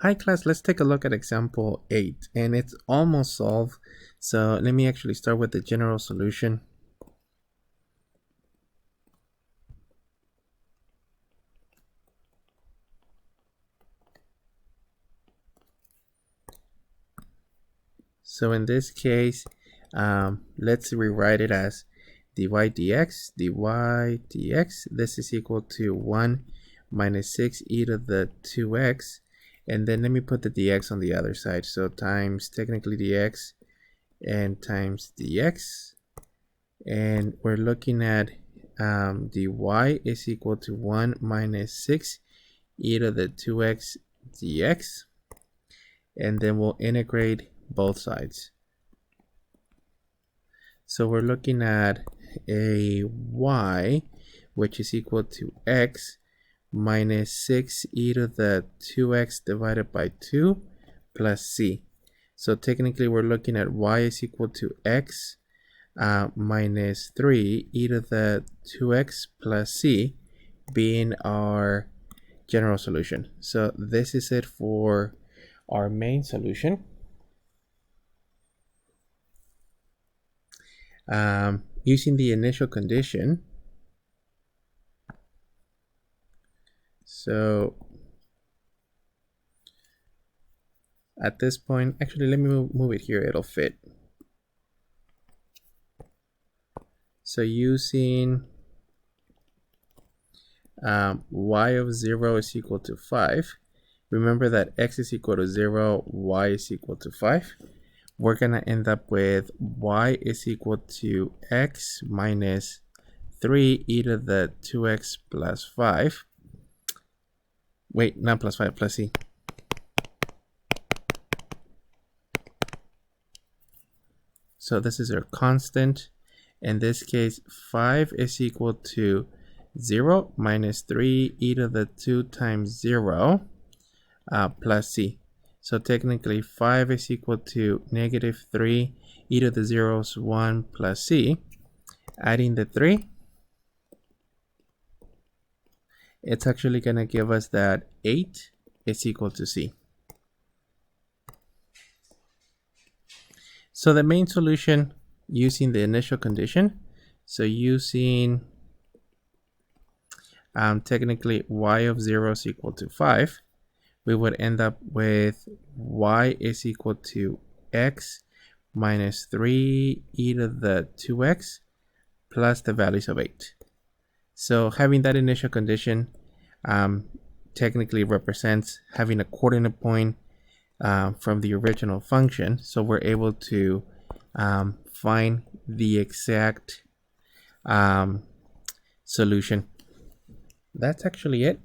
Hi class, let's take a look at example 8, and it's almost solved. So let me actually start with the general solution. So in this case, let's rewrite it as dy dx, this is equal to 1 minus 6 e to the 2x, and then let me put the dx on the other side. So times technically dx and times dx, and we're looking at dy is equal to 1 minus 6 e to the 2x dx, and then we'll integrate both sides. So we're looking at a y which is equal to x minus 6 e to the 2x divided by 2 plus c. So technically we're looking at y is equal to x minus 3 e to the 2x plus c being our general solution. So this is it for our main solution. Using the initial condition, so at this point, actually let me move it here, it'll fit. So using y of 0 is equal to 5, remember that x is equal to 0, y is equal to 5. We're going to end up with y is equal to x minus 3 e to the 2x plus 5. Wait, not plus 5, plus c. So this is our constant. In this case, 5 is equal to 0 minus 3 e to the 2 times 0 plus c. So technically 5 is equal to negative 3 e to the 0's 1 plus c. Adding the 3, it's actually going to give us that 8 is equal to c. So the main solution using the initial condition, so using technically y of 0 is equal to 5, we would end up with y is equal to x minus 3 e to the 2x plus the values of 8. So having that initial condition technically represents having a coordinate point from the original function. So we're able to find the exact solution. That's actually it.